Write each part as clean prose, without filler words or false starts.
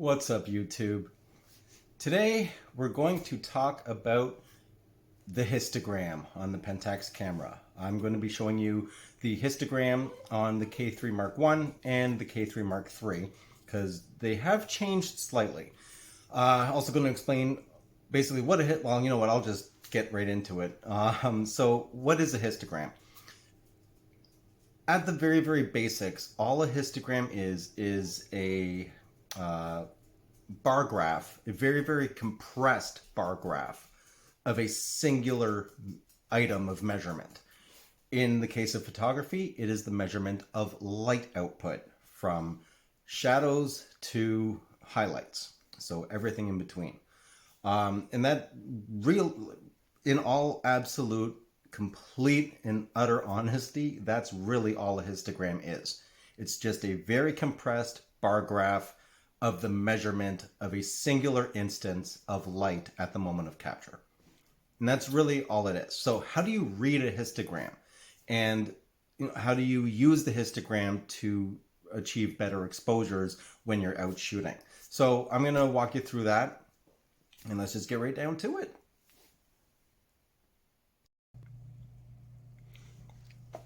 What's up, YouTube? Today we're going to talk about the histogram on the PENTAX camera. I'm going to be showing you the histogram on the K3 Mark I and the K3 Mark III because they have changed slightly. Also going to explain basically what a well, you know what, I'll just get right into it. So what is a histogram? At the very basics, all a histogram is a bar graph, a very compressed bar graph of a singular item of measurement. In the case of photography, it is the measurement of light output from shadows to highlights. So everything in between. And that in all absolute, complete and utter honesty, that's really all a histogram is. It's just a very compressed bar graph of the measurement of a singular instance of light at the moment of capture. And that's really all it is. So how do you read a histogram? And how do you use the histogram to achieve better exposures when you're out shooting? So I'm going to walk you through that, and let's just get right down to it.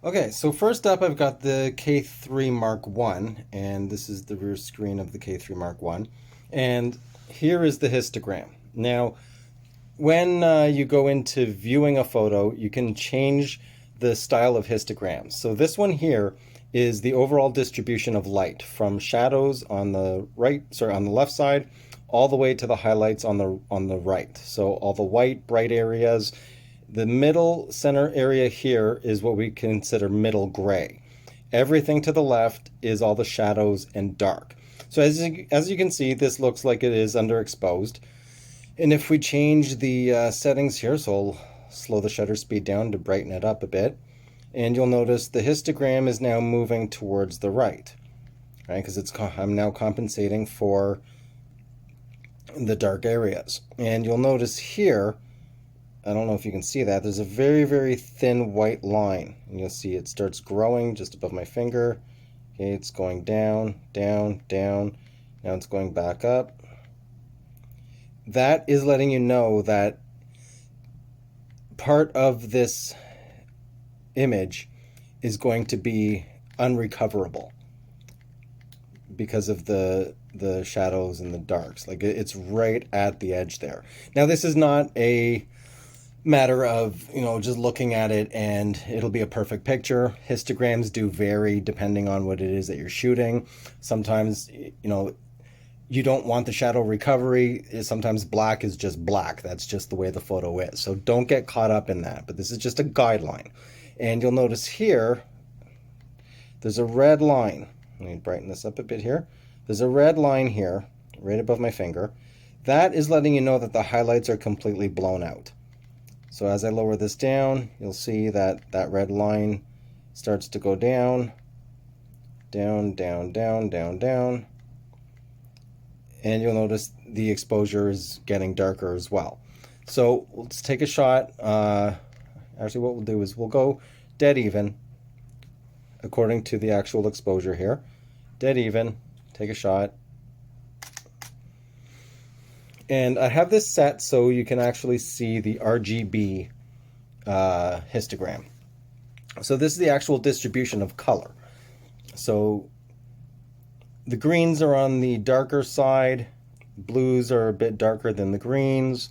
Okay, so first up I've got the K3 Mark I, and this is the rear screen of the K3 Mark I. And here is the histogram. Now, when you go into viewing a photo, you can change the style of histograms. So this one here is the overall distribution of light from shadows on the on the left side, all the way to the highlights on the right. So all the white, bright areas. The middle center area here is what we consider middle gray. Everything to the left is all the shadows and dark. So as you can see, this looks like it is underexposed. And if we change the settings here, so I'll slow the shutter speed down to brighten it up a bit, and you'll notice the histogram is now moving towards the right, right? Because I'm now compensating for the dark areas. And you'll notice here, I don't know if you can see that, there's a very thin white line. And you'll see it starts growing just above my finger. Okay, it's going down. Now it's going back up. That is letting you know that part of this image is going to be unrecoverable because of the shadows and the darks. Like, it's right at the edge there. Now, this is not a matter of, just looking at it and it'll be a perfect picture. Histograms do vary depending on what it is that you're shooting. Sometimes, you don't want the shadow recovery. Sometimes black is just black. That's just the way the photo is. So don't get caught up in that. But this is just a guideline. And you'll notice here, there's a red line. Let me brighten this up a bit here. There's a red line here, right above my finger. That is letting you know that the highlights are completely blown out. So as I lower this down, you'll see that that red line starts to go down. And you'll notice the exposure is getting darker as well. So let's take a shot. Actually, what we'll do is we'll go dead even according to the actual exposure here. Dead even, take a shot. And I have this set so you can actually see the RGB histogram. So this is the actual distribution of color. So the greens are on the darker side, blues are a bit darker than the greens.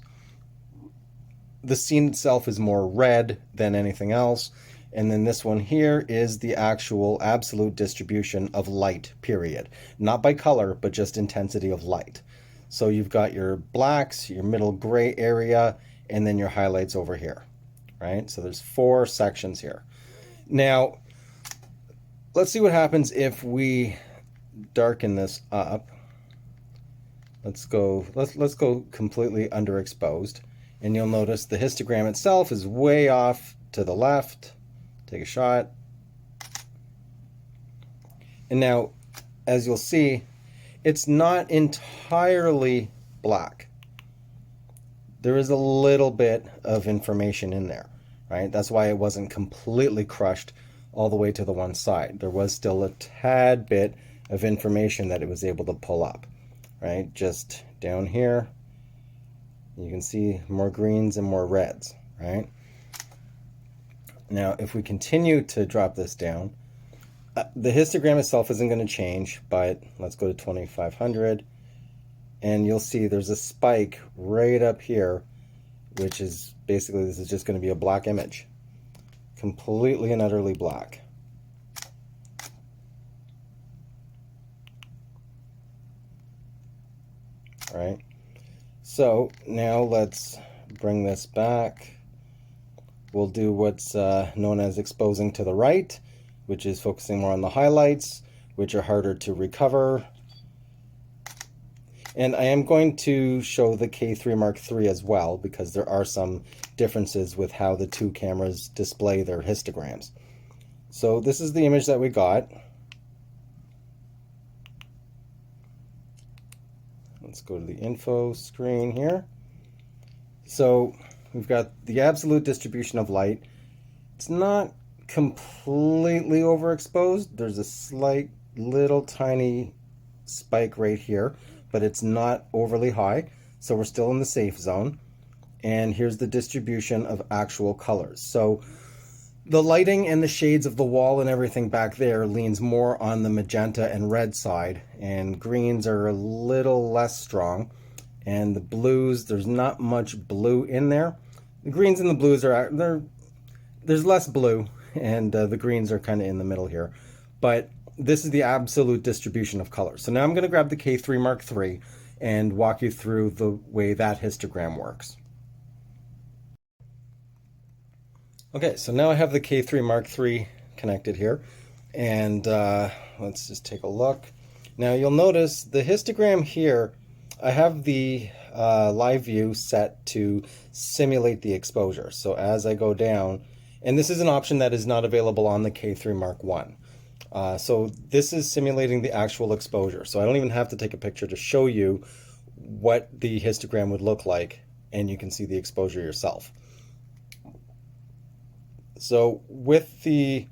The scene itself is more red than anything else. And then this one here is the actual absolute distribution of light, period. Not by color, but just intensity of light. So you've got your blacks, your middle gray area, and then your highlights over here, right? So there's 4 sections here. Now, let's see what happens if we darken this up. Let's go completely underexposed, and you'll notice the histogram itself is way off to the left. Take a shot. And now, as you'll see, it's not entirely black. There is a little bit of information in there, right? That's why it wasn't completely crushed all the way to the one side. There was still a tad bit of information that it was able to pull up. right? Just down here, you can see more greens and more reds, right? Now, if we continue to drop this down, the histogram itself isn't going to change, but let's go to 2500, and you'll see there's a spike right up here, which is basically, this is just going to be a black image. Completely and utterly black. All right. So now let's bring this back. We'll do what's known as exposing to the right, which is focusing more on the highlights, which are harder to recover. And I am going to show the K3 Mark III as well, because there are some differences with how the two cameras display their histograms. So this is the image that we got. Let's go to the info screen here. So we've got the absolute distribution of light. It's not completely overexposed. There's a slight little tiny spike right here, but it's not overly high, so we're still in the safe zone. And here's the distribution of actual colors. So the lighting and the shades of the wall and everything back there leans more on the magenta and red side, and greens are a little less strong. And the blues, there's not much blue in there. The greens and the blues there's less blue, and the greens are kind of in the middle here. But this is the absolute distribution of color. So now I'm going to grab the K3 Mark III and walk you through the way that histogram works. Okay, so now I have the K3 Mark III connected here, and let's just take a look. Now you'll notice the histogram here, I have the live view set to simulate the exposure. So as I go down, and this is an option that is not available on the K3 Mark I. So this is simulating the actual exposure. So I don't even have to take a picture to show you what the histogram would look like, and you can see the exposure yourself. So with the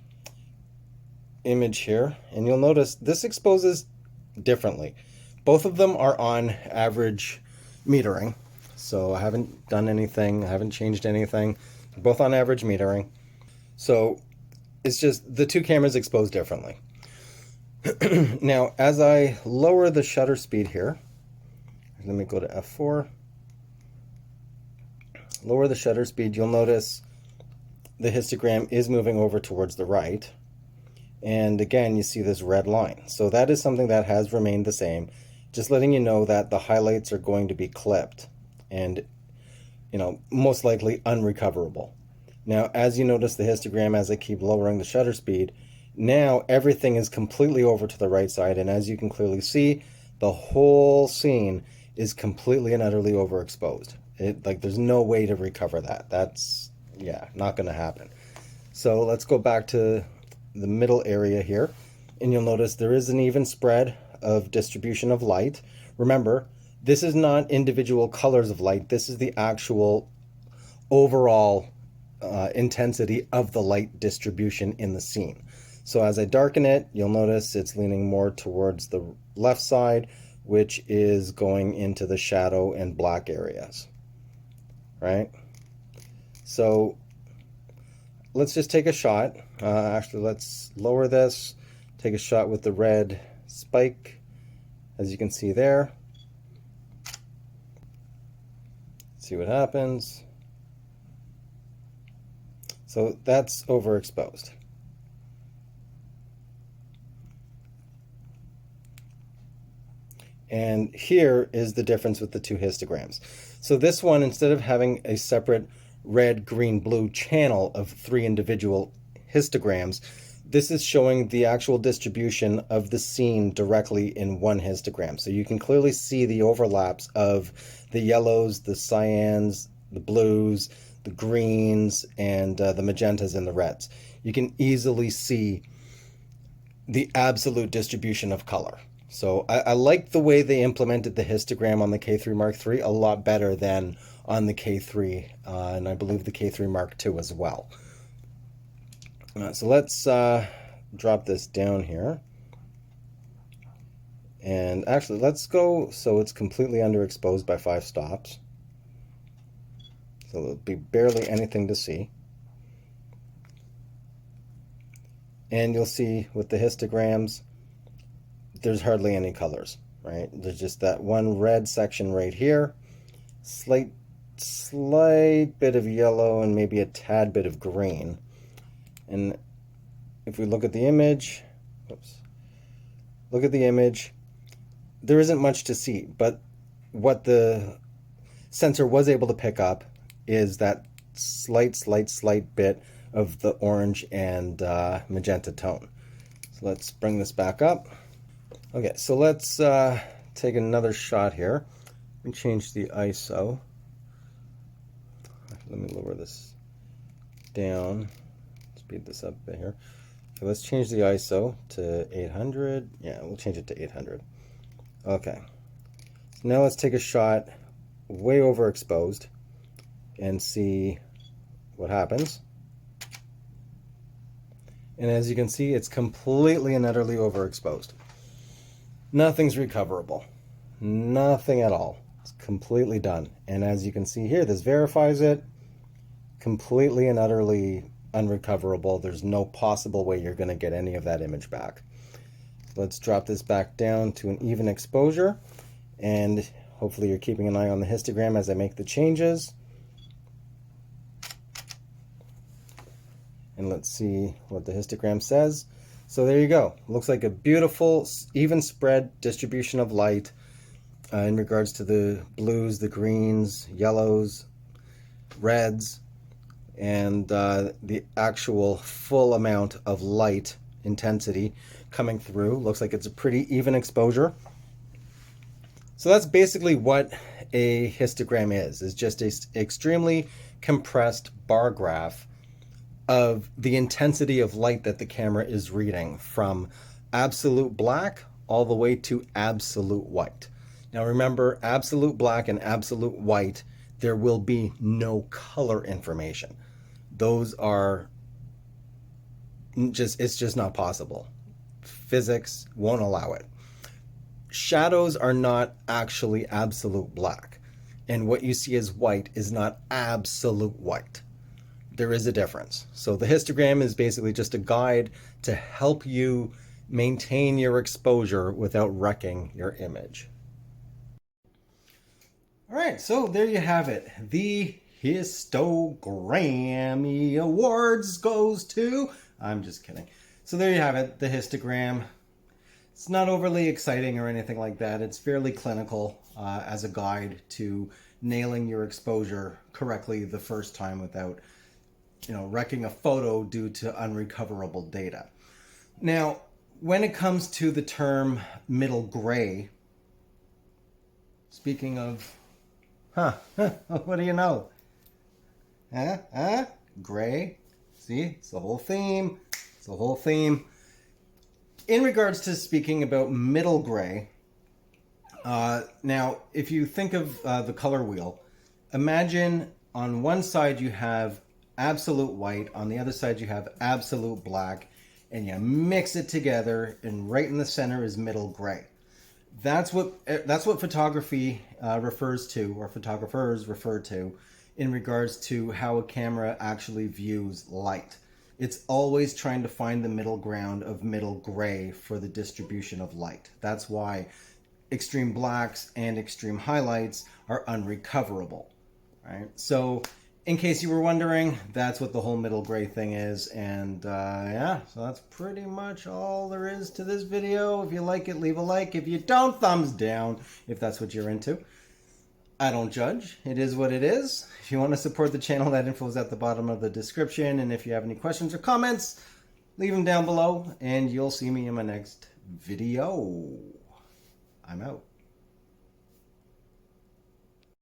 image here, and you'll notice this exposes differently. Both of them are on average metering. So I haven't done anything, I haven't changed anything. They're both on average metering. So it's just the two cameras expose differently. Now, as I lower the shutter speed here, let me go to f4. Lower the shutter speed, you'll notice the histogram is moving over towards the right. And again, you see this red line. So that is something that has remained the same. Just letting you know that the highlights are going to be clipped and, most likely unrecoverable. Now, as you notice the histogram, as I keep lowering the shutter speed, now everything is completely over to the right side. And as you can clearly see, the whole scene is completely and utterly overexposed. There's no way to recover that. That's, not going to happen. So let's go back to the middle area here, and you'll notice there is an even spread of distribution of light. Remember, this is not individual colors of light. This is the actual overall intensity of the light distribution in the scene. So as I darken it, you'll notice it's leaning more towards the left side, which is going into the shadow and black areas, right? So let's just take a shot. Actually, let's lower this, take a shot with the red spike, as you can see there. See what happens. So that's overexposed. And here is the difference with the two histograms. So this one, instead of having a separate red, green, blue channel of 3 individual histograms, this is showing the actual distribution of the scene directly in one histogram. So you can clearly see the overlaps of the yellows, the cyans, the blues, the greens, and the magentas and the reds. You can easily see the absolute distribution of color. So I like the way they implemented the histogram on the K3 Mark III a lot better than on the K3, and I believe the K3 Mark II as well. So let's drop this down here. And actually, let's go so it's completely underexposed by 5 stops. So there'll be barely anything to see. And you'll see with the histograms, there's hardly any colors, right? There's just that one red section right here, slight bit of yellow, and maybe a tad bit of green. And if we look at the image, look at the image, there isn't much to see, but what the sensor was able to pick up is that slight bit of the orange and magenta tone. So let's bring this back up. Okay, so let's take another shot here. Let me change the ISO. Let me lower this down, speed this up a bit here. So let's change the ISO to 800. Yeah, we'll change it to 800. Okay, so now let's take a shot way overexposed and see what happens. And as you can see, it's completely and utterly overexposed. Nothing's recoverable. Nothing at all. It's completely done. And as you can see here, this verifies it. Completely and utterly unrecoverable. There's no possible way you're going to get any of that image back. Let's drop this back down to an even exposure. And hopefully you're keeping an eye on the histogram as I make the changes. And let's see what the histogram says. So there you go. Looks like a beautiful, even spread distribution of light in regards to the blues, the greens, yellows, reds, and the actual full amount of light intensity coming through. Looks like it's a pretty even exposure. So that's basically what a histogram is just an extremely compressed bar graph of the intensity of light that the camera is reading from absolute black all the way to absolute white. Now remember, absolute black and absolute white, there will be no color information. Those are it's just not possible. Physics won't allow it. Shadows are not actually absolute black, and what you see as white is not absolute white. There is a difference. So the histogram is basically just a guide to help you maintain your exposure without wrecking your image. All right, so there you have it. The Histogrammy Awards goes to... I'm just kidding. So there you have it, the histogram. It's not overly exciting or anything like that. It's fairly clinical as a guide to nailing your exposure correctly the first time without, wrecking a photo due to unrecoverable data. Now, when it comes to the term middle gray, speaking of, what do you know? Gray. See, it's the whole theme. It's the whole theme. In regards to speaking about middle gray, now, if you think of the color wheel, imagine on one side you have absolute white, on the other side you have absolute black, and you mix it together, and right in the center is middle gray. That's what photography refers to, or photographers refer to, in regards to how a camera actually views light. It's always trying to find the middle ground of middle gray for the distribution of light. That's why extreme blacks and extreme highlights are unrecoverable, right? So in case you were wondering, that's what the whole middle gray thing is. And yeah, so that's pretty much all there is to this video. If you like it, leave a like. If you don't, thumbs down, if that's what you're into. I don't judge. It is what it is. If you want to support the channel, that info is at the bottom of the description. And if you have any questions or comments, leave them down below and you'll see me in my next video. I'm out.